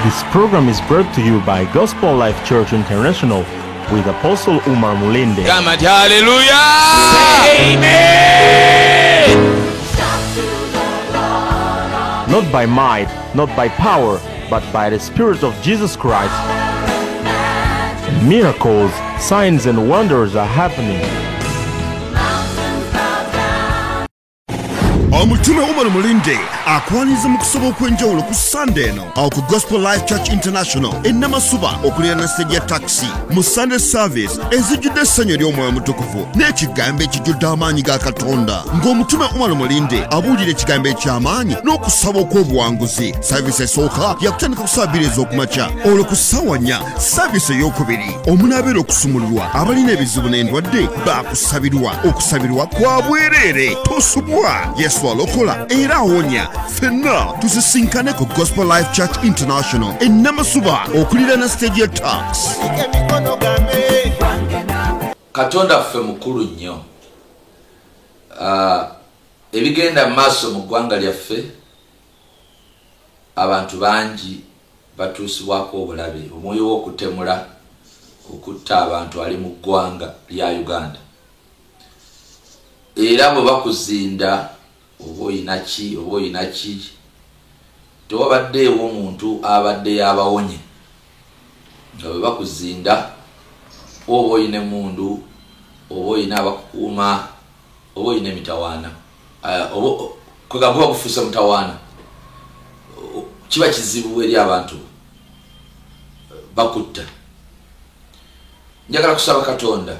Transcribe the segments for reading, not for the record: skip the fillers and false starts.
This program is brought to you by Gospel Life Church International with Apostle Umar Mulinde. Hallelujah! Amen! Not by might, not by power, but by the Spirit of Jesus Christ. Miracles, signs and wonders are happening. Omutume Umar Mulinde akwaniza mu kusobola okwenjawulo ku Sunday eno awo ku Gospel Life Church International Namasuba okuliraana stage ya taxi mu Sunday service ezijjudde essanyu ery'Omwoyo Mutukuvu n'ekigambo ekijjudde amaanyi ga Katonda ng'omutume Umar Mulinde abuulira ekigambo eky'amaanyi n'okusaba okw'obuwanguzi. Service esooka yakutandika ku ssaawa 2 ez'okumakya, olwo ku ssaawa 4 service ey'okubiri omunaabeera okusumululwa abalina ebizibu n'endwadde baakusabirwa. Okusabirwa kwa bwereere, tosubwa. Yesu alokola era awonya. Ffenna tusisinkane ku Gospel Life Church International Namasuba okuliraana stage ya tax. Katonda ffe mukulu nnyo. Ebigenda maaso mu ggwanga lyaffe, abantu bangi batuusibwako obulabe, omwoyo w'okutemula okutta abantu ali mu ggwanga lya Uganda. Era bwe bakuzinda oba oyina ki tewabaddeewo omuntu abadde yabawonye nga bwe bakuzinda, oba oyina emundu, oba oyina abakukuuma, oba oyina emitawaana, kwegamba bakufuusa mutawaana, kiba kizibu eri abantu bakutta. Njagala kusaba Katonda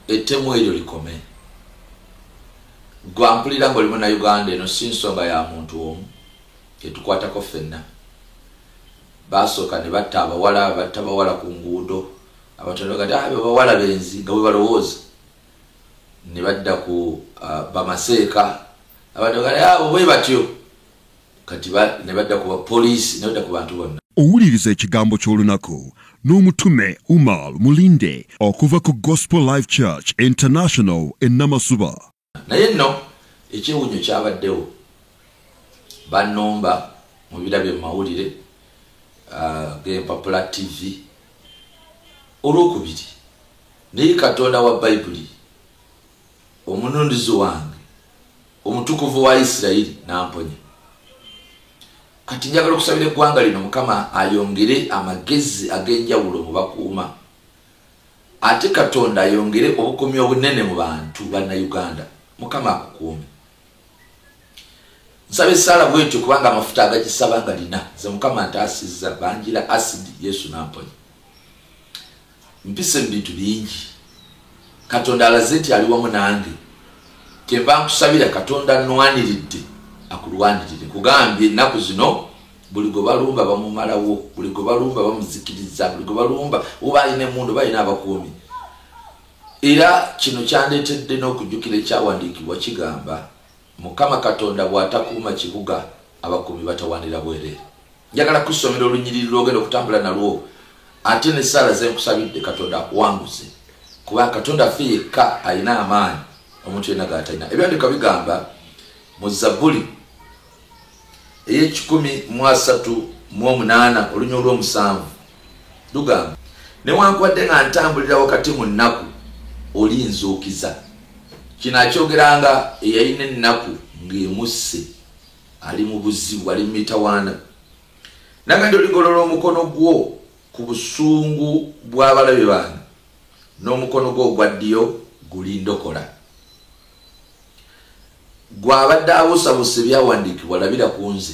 ettemu eryo likome. Gwampulira ng'oli mu Uganda eno si nsonga ya muntu omu etukwatako ffenna. Basooka ne batta abawala ku nguudo, abatonda kati bawala benzi nga bwe balowooza, ne badda ku bamaseeka, abantu kati bwe batyo kati ne badda ku bapoliisi, ne badda ku bantu bonna. Owuliriza ekigambo ky'olunaku n'omutume Umar Mulinde okuva ku Gospel Life Church International Namasuba. Naye nno ekyewunyo kyabaddewo, bannomba mu birabye mu mawulire g'Empapula TV olwokubiri, naye Katonda wa Bayibuli, omunundizi wange, omutukuvu wa Isirayiri n'amponya. Kati njagala okusabira eggwanga lino Mukama ayongere amagezi ag'enjawulo mu bakuuma, ate Katonda ayongere obukuumi obunene mu bantu banna Uganda. Mukama akukuume. Nsabe sala bwetyo kubanga amafuta agagisaba nga lina ze Mukama ntaasizza banjira acid Yesu n'amponya. Mpise mu bintu bingi. Katonda alaze nti ali wamu nange. Kyenva nkusabira Katonda nnwaniridde akulwanirire. Kugambye ennaku zino buli gwe balumba bamumalawo, buli gwe balumba bamuzikiriza, buli gwe balumba oba alina emundu balina abakuumi. Era kino kyandeetedde n'okujjukira ekyawandiikibwa kigamba Mukama Katonda bw'atakuuma kibuga abakuumi batawanira bwereere. Njagala kusomera olunyiriri lw'ogenda okutambula nalwo, ate n'essaala ze nkusabidde Katonda akuwanguze, kuba Katonda ffe yekka alina amaanyi omuntu yenna g'atalina. Ebyandika bigamba mu Zabbuli ey'E138 olunya olw'omusanvu lugamba, newankubadde nga ntambulira wakati mu nnaku oli nzuukiza. Kino akyogeranga eyalina ennaku ng'emusse, ali mu buzibu, ali mu mitawaana. Nagenda oligolola omukono gwo ku busungu bw'abalabe bange, n'omukono gwo ogwa ddyo gulindokola. Gw'abadde abuusabuusa ebyawandiikibwa labira ku nze,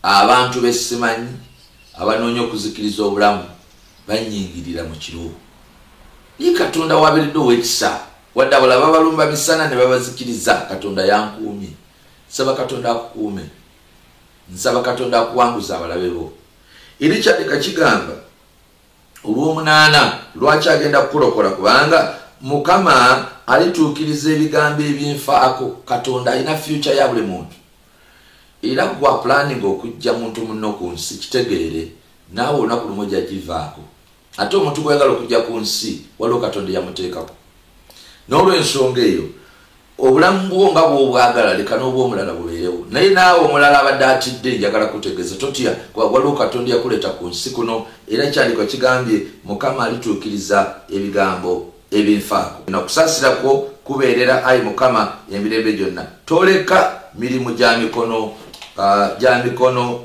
abantu b'essimanyi abanoonya okuzikiriza obulamu bannyingirira mu kiruwo. Ye Katonda wabeeredde ow'ekisa, wadde abalala babalumba misana ne babazikiriza. Katonda yankuumye. Nsaba Katonda akukuume, nsaba Katonda akuwanguza abalabe bo. Era ekyandika kigamba olw'omunaana lwaki agenda kukulokola, kubanga Mukama alituukiriza ebigambo ebinfaako. Katonda alina future ya buli muntu, era gwa planning okujja muntu munno ku nsi, kitegeere naawe olunaku lumu ojja givaako. Ate omuntu gwayagala okujja ku nsi waliwo Katonda yamuteekako. N'olw'ensonga eyo obulamu bwo nga bw'obwagala leka n'obw'omulala bubeerewo naye naawe omulala abadde atidde njagala kutegeeza totya waliwo katonda yakuleeta ku nsi kuno era kyandikwa kigambye mukama alituukiriza ebigambo ebinfaako nakusaasirako kubeerera ayi mukama emirembe gyonna toleka mirimu gya mikono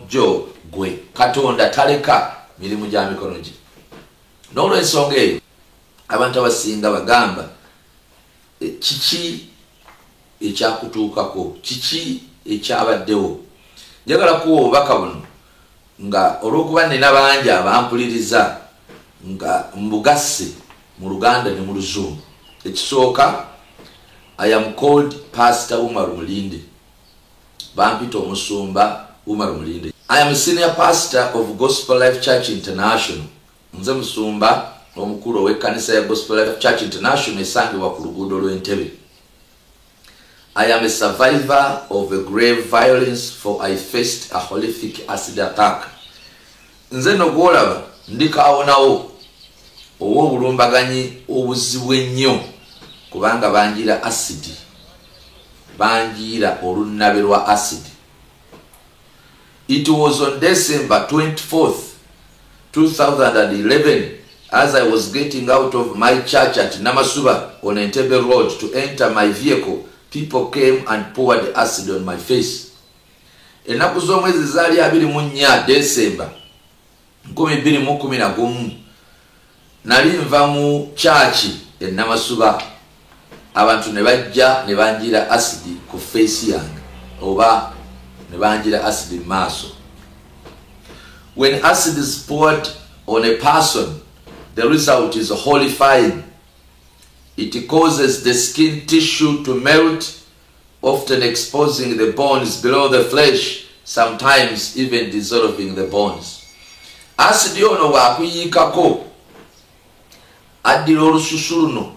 gyo gwe katonda taleka mirimu gya mikono gye n'olw'ensonga eyo abantu abasinga bagamba kiki ekyakutuukako kiki ekyabaddewo njagala kuwa obubaka buno nga olw'okuba nina bangi abampuliriza nga mbugasse mu Luganda ne mu Luzungu. Ekisooka, I am called Pastor Umar Mulinde. Bampita omusumba Umar Mulinde. I am a senior pastor of Gospel Life Church International. Nze musumba omukulu w'ekkanisa ya Gospel Life Church International esangibwa ku luguudo lw'Entebbe. I am a survivor of a grave violence for I faced a horrific acid attack. Nze nogwolaba ndikaawonawo obulumbaganyi obuzibu ennyo kubanga banjira acid. Banjira olunabe lwa acid. It was on December 24th, 2011 as I was getting out of my church at Namasuba on Entebbe Road to enter my vehicle. People came and poured acid on my face. Enaku z'omwezi zaali 24 December 2011 nali nva mu church e Namasuba abantu ne bajja ne banjira acid ku face yange oba ne banjira acid maaso. When acid is poured on a person, the result is horrifying. It causes the skin tissue to melt, often exposing the bones below the flesh, sometimes even dissolving the bones. Acid ono bw'akuyikako addira olususu luno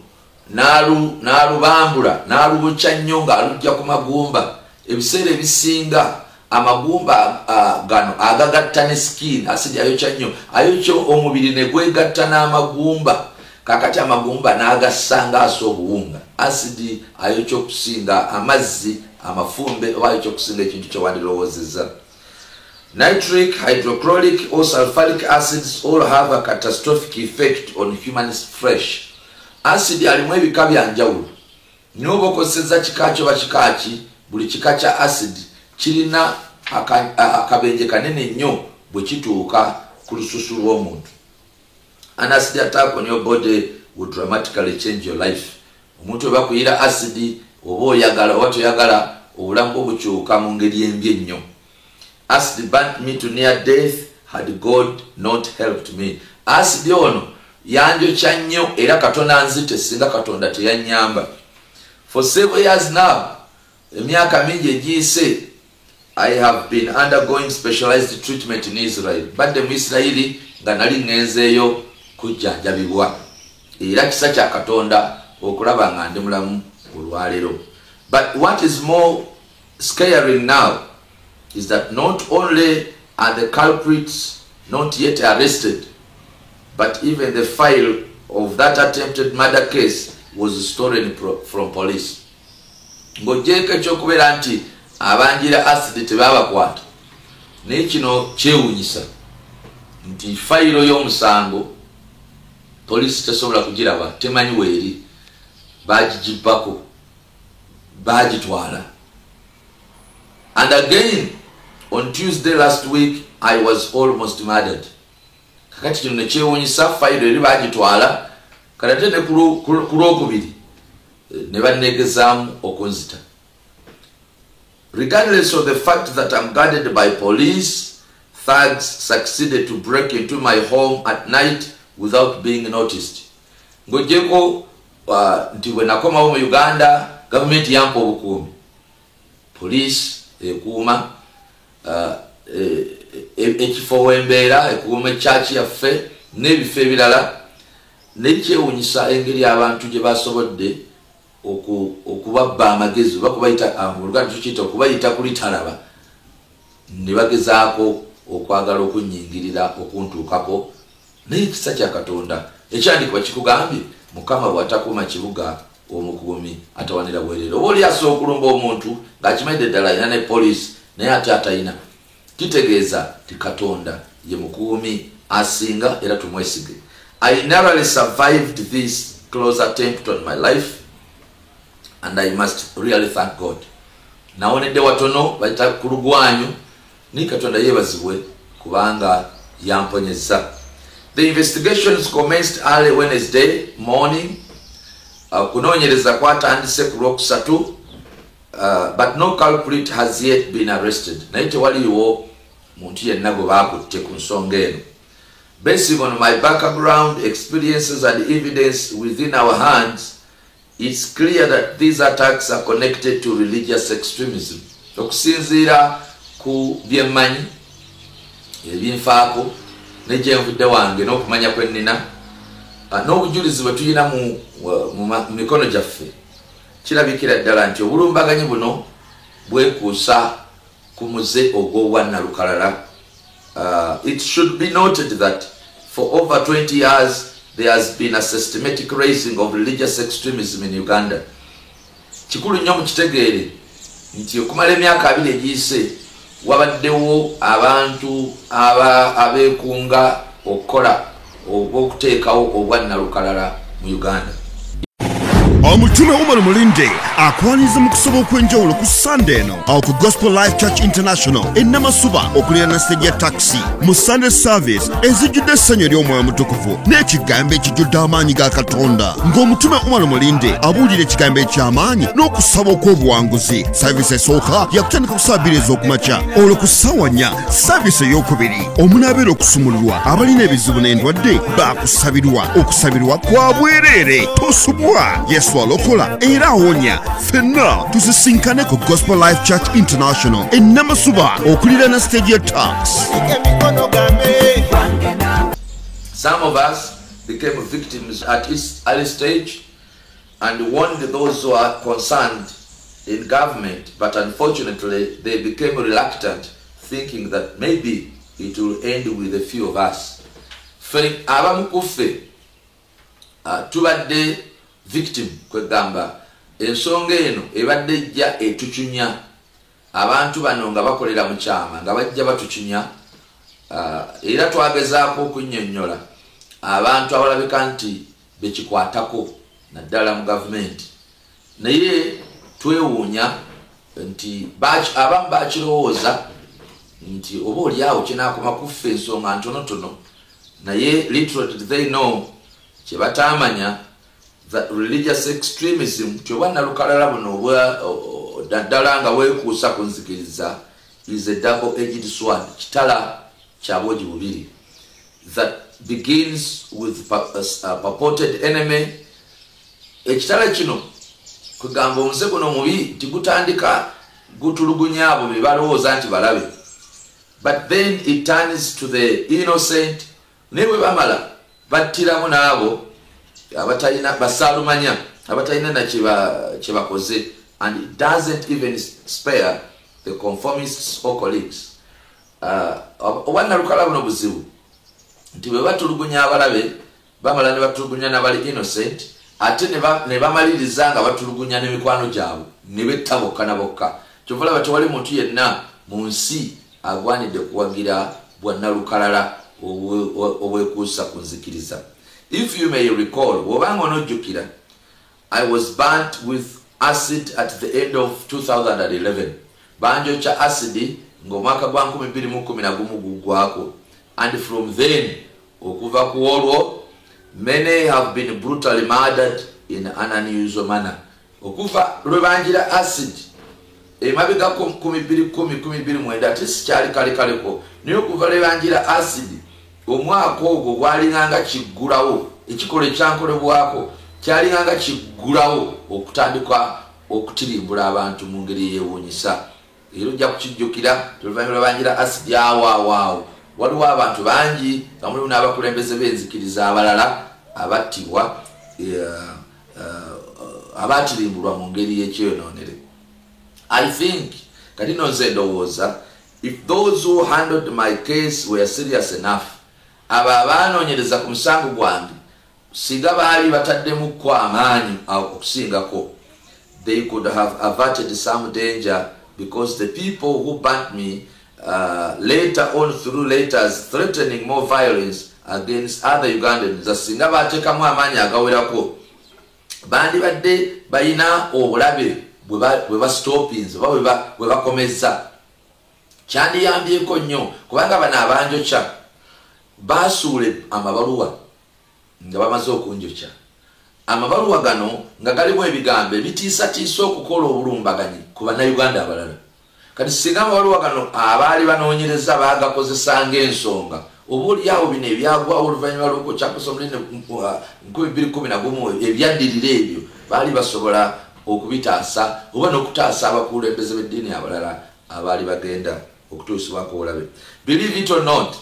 n'alubambula n'alubukya nnyo ng'alugya ku magumba. Ebiseera ebisinga amagumba gano agagatta ne skin, acid ayokya nnyo, ayokya omubiri ne gwegatta n'amagumba. Kakati amagumba n'agasanga aso obuwunga. Acid ayokya okusinga amazzi, amafumbe, oba ayokya okusinga ekintu kyewandirowoozezza. Nitric, hydrochloric or sulfuric acids all have a catastrophic effect on human flesh. Acid alimu ebika bya njawulo. N'oba okosezza kika kyo oba kika ki, buli kika kya acid kirina akabenje kanene nnyo bwe kituuka ku lususu lw'omuntu. An acid attack on your body will dramatically change your life. Omuntu oba kuyira acid oba oyagala oba toyagala obulamu bwo bukyuka mu ngeri embi ennyo. Acid burnt me to near death had God not helped me. Acid ono yanjokya nnyo era Katonda anzite singa Katonda teyannyamba. For several years now, emyaka mingi egiyise, I have been undergoing specialized treatment in Israel. Badde mu Isirayiri nga nali ngenzeeyo kujjanjabibwa. Era kisa kya Katonda okulaba nga ndi mulamu olwaleero. But what is more scaring now is that not only are the culprits not yet arrested, but even the file of that attempted murder case was stolen from police. Ng'ogyeko ekyokubeera nti abanjira acid tebabakwata. Naye kino kyewuunyisa nti fayiro y'omusango poliisi tesobola kugiraba, temanyi weeri, bagigibbako, bagitwala. And again, on Tuesday last week, I was almost murdered. Kakati kino ne kyewuunyisa, fayiro eri bagitwala, kadate ne ku lwokubiri ne bannegezaamu okunzita. Regardless of the fact that I'm guarded by police, thugs succeeded to break into my home at night without being noticed. Ng'ogyeko nti bwe nakomawo mu Uganda, gavumenti yampa obukuumi. Police ekuuma ekifo wembeera, ekuuma ekyaki yaffe n'ebifo ebirala. Nekyewuunyisa engeri abantu gye basobodde okubabba amagezi oba kubayita mu Luganda tukiyita okubayita kulitalaba ne bagezaako okwagala okunnyingirira okuntuukako. Naye ekisa kya Katonda ekyandikibwa kikugambye Mukama bw'atakuuma kibuga omukuumi atawanira bwerere oli aso okulumba omuntu ng'akimedde ddala ina ne police naye ate atayina kitegeeza ti Katonda ye mukuumi asinga era tumwesige. I narrowly survived this close attempt on my life and I must really thank God. Nawonedde watono bayita ku lugwanyu ni Katonda yeebazibwe kubanga yamponyeza. The investigations commenced early Wednesday morning. Kunoonyereza kwatandise ku Lwokusatu, but no culprit has yet been arrested. Naye tewaliwo muntu yenna gwe baakutte ku nsonga eno. Based on my background, experiences and evidence within our hands, it's clear that these attacks are connected to religious extremism. Okusinziira ku byemmanyi ebinfaako n'egyenvudde wange n'okumanya kwe nnina n'obujulizi bwe tulina mu mikono gyaffe kirabikira ddala nti obulumbaganyi buno bwekuusa ku muze ogw'obwannalukalala. It should be noted that for over 20 years there has been a systematic raising of religious extremism in Uganda. Kikulu nnyo mukitegeere nti okumala emyaka 2 egiyise wabaddewo abantu abeekunga okukola okuteekawo obwannalukalala mu Uganda. Omutume Umar Mulinde akwaniza mu kusaba okwenjawulo ku Sunday eno awo ku Gospel Life Church International Namasuba okuliraana stage taxi mu Sunday service ezijjudde essanyu ery'Omwoyo Mutukuvu n'ekigambo ekijjudde amaanyi ga Katonda ng'omutume Umar Mulinde abuulira ekigambo eky'amaanyi n'okusaba okw'obuwanguzi. Service esooka yakutandika ku ssaawa 2 ez'okumakya, olwo ku ssaawa 4 service ey'okubiri omunaabeera okusumululwa abalina ebizibu n'endwadde baakusabirwa. Okusabirwa kwa bwereere tosubwa. Yesu alokola era awonya. Ffenna tusisinkane ku Gospel Life Church International Namasuba okuliraana stage tax. Some of us became victims at its early stage and warned those who are concerned in government, but unfortunately they became reluctant, thinking that maybe it will end with a few of us. Abamu kuffe tubadde victim kwegamba ensonga eno ebadde ejja etucunya abantu bano nga bakolera mu kyama nga bajja batucunya, era twagezaako okunnyonnyola abantu abalabika nti bekikwatako naddala mu gavumenti, naye twewuunya nti abamu bakirowooza nti oba oliawo kinaakoma kuffe ensonga ntonotono, naye literally they know kye bataamanya that religious extremism kyobwannalukalala buno naddala nga weekuusa ku nzikiriza is a double-edged sword, kitala kya bwogi bubiri, that begins with a purported enemy. Ekitala kino kugamba omuze guno mubi tigutandika gutulugunya abo be balowooza nti balabe, but then it turns to the innocent, ne bwe bamala battiramu n'abo abatalina basaalumanya abatalina na kye bakoze, and it doesn't even spare the conformists or colleagues. Obwannalukalala buno buzibu nti bwe batulugunya abalabe bamala ne batulugunya n'abali innocent, ate ne bamaliriza nga batulugunya n'emikwano gyabwe ne betta bokka na bokka. Kyova olaba tewali muntu yenna mu nsi agwanidde kuwagira bwannalukalala obwekuusa ku nzikiriza. If you may recall, wobanga onojjukira, I was burnt with acid at the end of 2011. Banjokya acid ng'omwaka gwa 2011 gugwako, and from then okuva ku olwo many have been brutally murdered in an unusual manner. Okuva lwe banjira acid emabega ku 2010 ate sikyali kalekaleko, naye okuva lwe banjira acid omwaka ogwo gwalinganga kiggulawo, ekikolo ekyankolebwako kyalinganga kiggulawo okutandika okutirimbula abantu mu ngeri eyewuunyisa. Era ojja kukijjukira oluvannyuma lwabanjira acid awaawaawo waliwo abantu bangi nga mulimu n'abakulembeze b'enzikiriza abalala abattibwa, abatirimbulwa mu ngeri y'ekyonoonere. I think kati nze ndowooza if those who handled my case were serious enough, abo abanoonyereza ku musango gwange singa baali bataddemu kwa amaanyi okusingako, they could have averted some danger, because the people who burnt me later on through letters threatening more violence against other Ugandans, singa bateekamu amaanyi agawerako, bandibadde balina obulabe bwe bastopins oba bwe bakomeza. Kyandiyambyeko nnyo, kubanga bano abanjokya basuule amabaluwa nga bamaze okunjokya. Amabaluwa gano nga galimu ebigambo ebitiisatiisa okukola obulumbaganyi ku bannayuganda abalala. Kati singa amabaluwa gano abaali banoonyereza baagakozesa ng'ensonga, oboolyawo bino ebyagwawo oluvannyuma lw'okukyakusa omulinde 2011 ebyaddirira ebyo baali basobola okubitaasa oba n'okutaasa abakulembeze b'eddiini abalala abaali bagenda okutuusibwako obulabe. Believe it or not,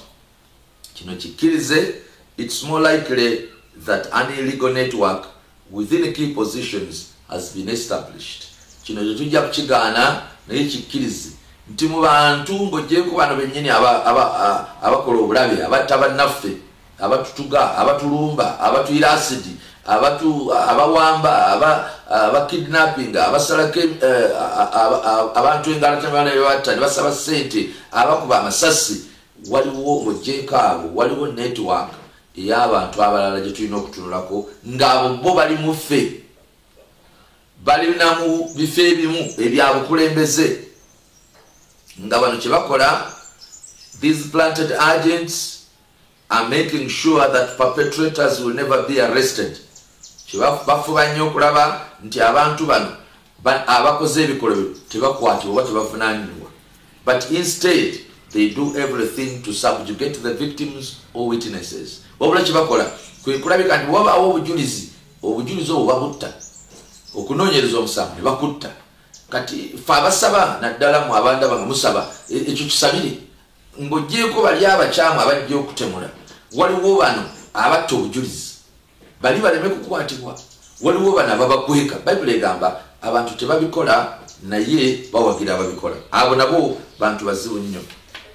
kino kikkirize, it's more likely that an illegal network within key positions has been established. Kino tujja kukigaana naye kikkirize nti mu bantu ng'oggyeko bano bennyini abakola obulabe, abatta bannaffe, abatutuga, abatulumba, abatuyira asidi, abawamba, abakidnapping, abasalako abantu engalatebana bebatta ne basaba ssente, abakuba amasasi, waliwo ng'oggyeko abo, waliwo network ey'abantu abalala gye tulina okutunulako, ng'abo bo bali mu ffe, balina mu bifo ebimu ebyabukulembeze. Nga bano kye bakola, these planted agents are making sure that perpetrators will never be arrested. Bafuba nnyo okulaba nti abantu bano abakoze ebikolwa tebakwatibwa oba tebavunaanibwa, but instead they do everything to subjugate the victims or witnesses. Wabula kye bakola kwe kulabika nti wabaawo obujulizi obwo babutta, okunoonyereza omusango ne bakutta. Kati fe abasaba naddala mu abandaba nga musaba ekyo kisabire, ng'oggyeko bali abakyamu abajja okutemula, waliwo bano abatta obujulizi bali baleme kukwatibwa, waliwo bano ababakweka. Bayibuli egamba abantu tebabikola naye bawagira ababikola, abo nabo bantu bazibu nnyo.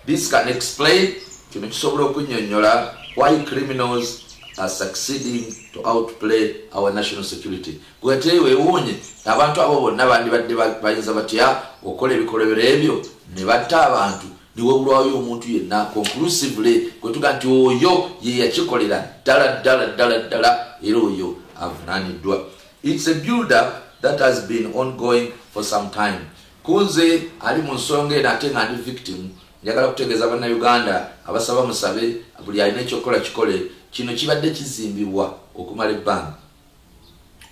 This can explain, kino kisobola okunnyonnyola why criminals are succeeding to outplay our national security. Gwete weewuunye abantu abo bonna bandibadde bayinza batya okola ebikolobero ebyo ne batta abantu niwe bulwayo omuntu yenna conclusively kwetuga nti oyo ye yakikolera ddala era oyo avunaaniddwa. It's a build-up that has been ongoing for some time. Kunze ali mu nsonga eno ate nga ndi victim, njagala kutegeeza bannayuganda abasaba musabe buli alina ekyokukola kikole. Kino kibadde kizimbibwa okumala ebbanga.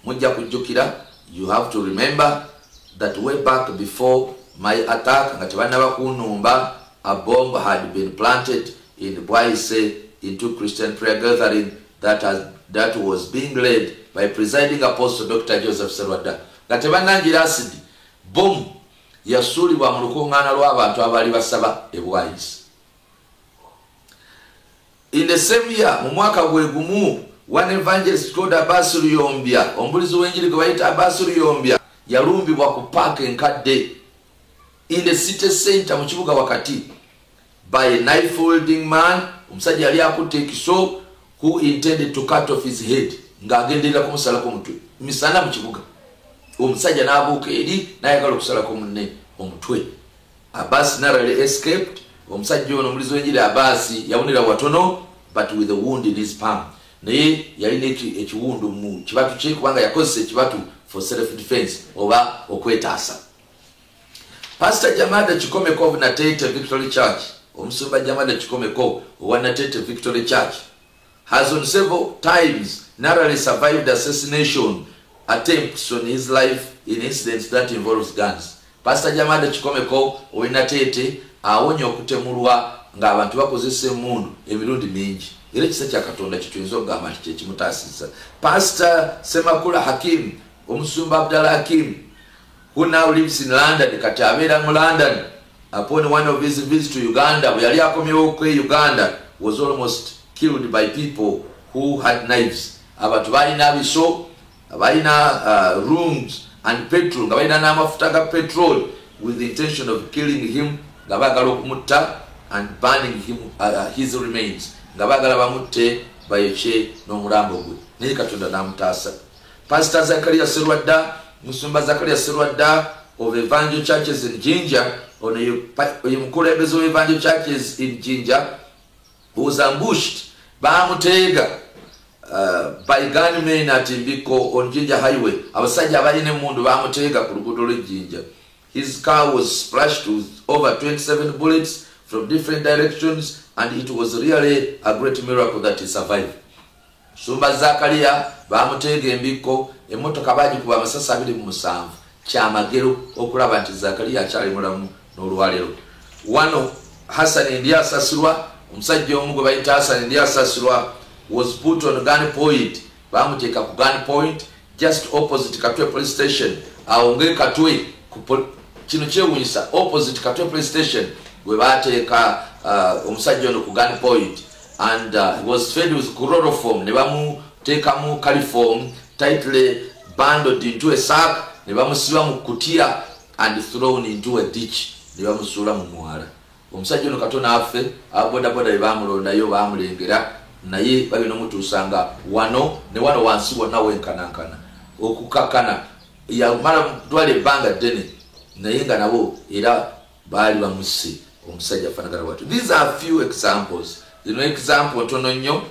Mujja kujjukira, you have to remember that way back before my attack, nga tebannaba kunumba, a bomb had been planted in Bwaise into Christian prayer gathering that was being led by presiding apostle Dr. Joseph Serwada. Nga tebannangira asidi, bomb yasuulibwa mu lukuŋŋaana lw'abantu abaali basaba e Bwaise. In the same year, mu mwaka gwe gumu, one evangelist called Abbas Luyombya, omubulizi w'enjiri gwe bayita Abbas Luyombya, yalumbibwa ku park enkadde in the city center mu kibuga wakati by a knife holding man, omusajja yali akutte ekiso, who intended to cut off his head, ng'agenderera kumusalako omutwe misana mu kibuga. Omusajja n'abuuka eri n'ayagala okusalako munne omutwe. Abbas narrowly escaped. Omusajja ono omulizi w'enjiri Abbas yawonera watono, but with a wound in his palm. Naye yalina ekiwundu mu kibatu kye kubanga yakozesa ekibatu for self defense oba okwetaasa. Pastor Jamada Chikomeko of Natete Victory Church, omusumba Jamada Chikomeko owa Natete Victory Church, has on several times narrowly survived assassination attempts on his life in incidents that involves guns. Pastor Jamada Chikomeko owa Natete awonya okutemulwa ng'abantu bakozesa emmundu emirundi mingi. Era kisa kya Katonda kituyinza okugamba nti kyekimutaasisa. Pastor Semakula Hakim, omusumba Abdallah Hakim, who now lives in London, kati abeera mu London, upon one of his visits to Uganda, bwe yali akomyewo kwe Uganda, was almost killed by people who had knives. Abantu balina abiso, balina rooms and petrol, nga balina n'amafuta ga petrol, with the intention of killing him, nga baagala okumutta and burning him, his remains, nga baagala bamutte bayeche n'omulambo gwe naye Katonda namutaasa. Pastor Zakaria Serwadda, Musumba Zakaria Serwadda of Evangel Churches in Jinja, on a Mukulebes of Evangel Churches in Jinja, who was ambushed by Mutega by gunmen at Mbiko on Jinja Highway. Abasajja abalina emmundu bamutega ku luguudo lw'Ejjinja. His car was splashed with over 27 bullets from different directions, and it was really a great miracle that he survived. Musumba Zakaria bamutega Mbiko, emmotoka bagikuba amasasi 27. Kyamagero okulaba nti Zakaria akyali mulamu n'olwalero. Wano Hassan Ndiasasulwa, omusajja omu gwe bayita Hassan Ndiasasulwa, was put on gunpoint. Bamuteka ku gunpoint just opposite Katwe police station. Aonge Katwe kino kyewunyisa opposite Katwe police station gwe bateeka omusajja ono ku gunpoint, and he was fed with chloroform. Ne bamuteekamu caliform tightly bundled into a sack, ne bamusiba mu kutiya and thrown into a ditch. Ne bamusuula mu mwala. Omusajja ono Katonda affe abodaboda be bamulondayo bamulengera naye bagenda mutuusanga wano ne wano wansi wonna wenkanankana okukakana yamala twala ebbanga ddene naye nga nabo era baali bamusse omusajja afaanagana bwatyo. These are few examples. Example ntono nnyo,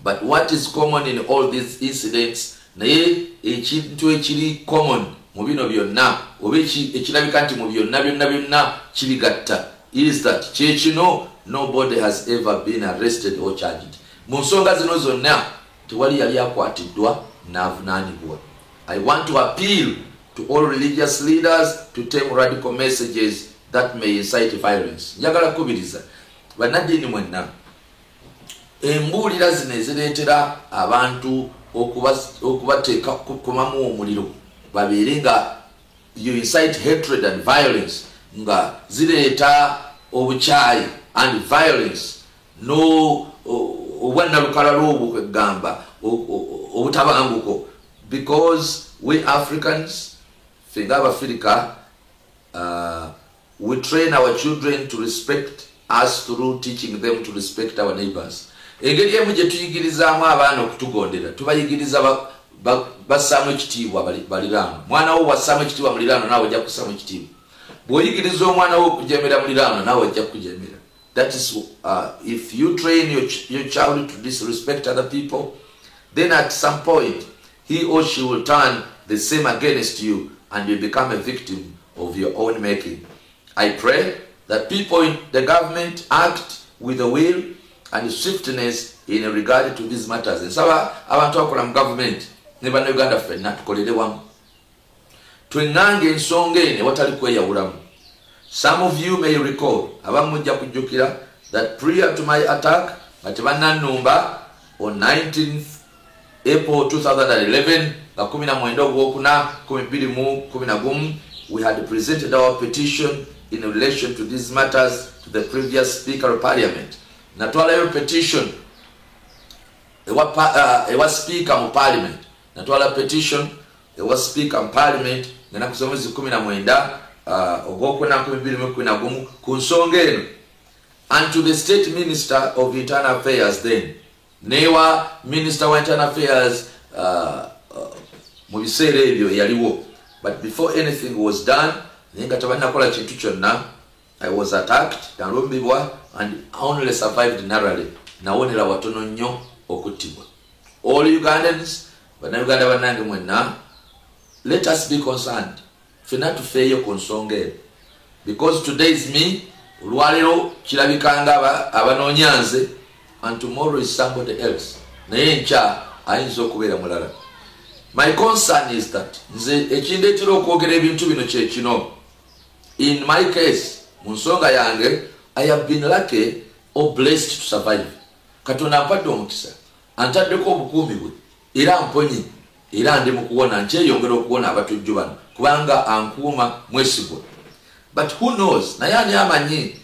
but what is common in all these incidents, naye ekintu ekiri common mu bino byonna oba ekirabika nti mu byonna kibigatta, is that kyekino nobody has ever been arrested or charged. Mu nsonga zino zonna tewali yali akwatiddwa n'avunaanibwa. I want to appeal to all religious leaders to take radical messages that may incite violence. Njagala kubiriza bannaddiini mwenna embuulira zino ezireetera abantu okubateeka kukomamu omuliro babeere nga you incite hatred and violence, nga zireeta obukyayi and violence no obwannalukala lw'obugamba obutabanguko, because we Africans, fenga Abafrika, we train our children to respect us through teaching them to respect our neighbors. Engeri emu gye tuyigirizaamu abaana okutugondera, tubayigiriza bassaamu ekitiibwa baliraano. Mwana wo wassaamu ekitiibwa muliraano naawe ojja kussaamu ekitiibwa. Bw'oyigiriza omwana wo okujeemera muliraano naawe ojja kujeemera. That is, if you train your child to disrespect other people, then at some point he or she will turn the same against you and you become a victim of your own making. I pray that people in the government act with a will and swiftness in regard to these matters. Nsaba abantu abakola mu government ne bannayuganda ffenna tukolere wamu twengange ensonga eno ewatali kweyawulamu. Some of you may recall, abamu mujja kujjukira, that prior to my attack nga tebannannumba on 19th April 2011 nga 19/2011 we had presented our petition in relation to these matters to the previous Speaker of Parliament. Natwalayo petition ewa Speaker mu Parliament. Natwala petition ewa Speaker mu Parliament nga nakusomezi 19 ogw'okuna ku nsonga eno, and to the State Minister of Internal Affairs then, newa Minister wa Internal Affairs mu biseera ebyo yaliwo. But before anything was done, nenga tabannakola kintu kyonna, I was attacked, nalumbibwa, and only survived narrowly. Nawonera watono nnyo okuttibwa. All Ugandans, bannayuganda bannange mwenna, let us be concerned. Fena tufeeyo ku nsonga eno, because today is me, olwalero kirabikanga abanonya nze, and tomorrow is somebody else. Naye nkya ayinza okubeera mulala. My concern is that nze ekindeetera okwogera ebintu bino kye kino. In my case, mu nsonga yange, I have been lucky or blessed to survive. Katonda ampadde omukisa, antaddeko obukuumi bwe, era mponye, era ndi mu kuwona, nkyeyongera okuwona abatujju bano, kubanga ankuuma mwesigwa. But who knows, naye ani amanyi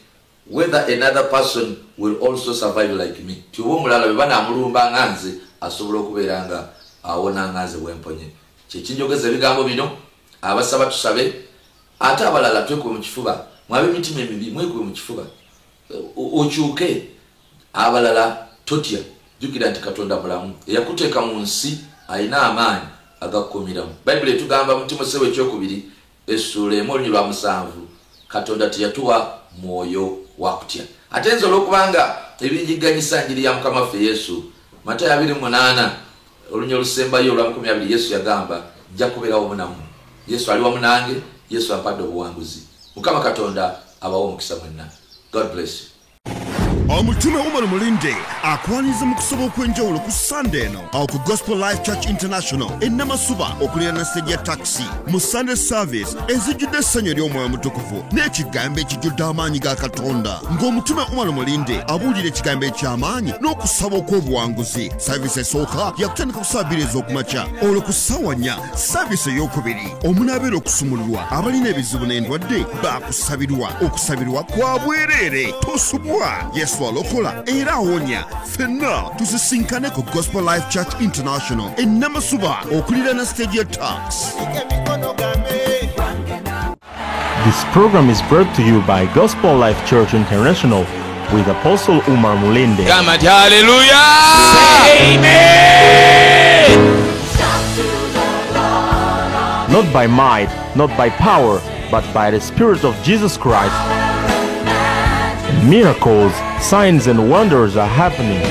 whether another person will also survive like me. Tiobo mulala bwe banaamulumba nga nze asobola okubeera nga awona nga nze bwemponye. Kyekinjogeza ebigambo bino, abasaba tusabe, ate abalala twekube mu kifuba, mwabe emitima emibi mwekube mu kifuba, okyuke, abalala totya. jukira nti katonda mulamu eyakuteeka mu nsi alina amaanyi agakukumiramu. Bayibuli etugamba mu Timoseewo ekyokubiri essuula 1:7 katonda teyatuwa mwoyo wa kutya. Ate nze olwokubanga ebinjiganyisa njiri ya Mukama waffe Yesu, Matayo 28 olunya olusembayo olwa 20 Yesu yagamba nja kubeerawo munamu. Yesu ali wamu nange, Yesu ampadde obuwanguzi. Mukama Katonda abawo omukisa mwenna. God bless you. Omutume Umar Mulinde akwaniza mu kusoba okwenjawulo ku Sunday eno awo ku Gospel Life Church International Namasuba okuliraana stage ya taxi mu Sunday service ezijjudde essanyu ery'Omwoyo Mutukuvu n'ekigambo ekijjudde amaanyi ga Katonda ng'omutume Umar Mulinde abuulira ekigambo eky'amaanyi n'okusaba okw'obuwanguzi. Service esooka yakutandika ku ssaawa 2 ez'okumakya, olwo ku ssaawa 4 service ey'okubiri omunaabeera okusumululwa abalina ebizibu n'endwadde baakusabirwa. Okusabirwa kwa bwereere, tosubwa. Yesu alokola era awonya. Ffenna tusisinkane ku Gospel Life Church International Namasuba okuliraana stage ya tax. This program is brought to you by Gospel Life Church International with Apostle Umar Mulinde. Hallelujah! Amen! Not by might, not by power, but by the Spirit of Jesus Christ. Miracles, signs and wonders are happening.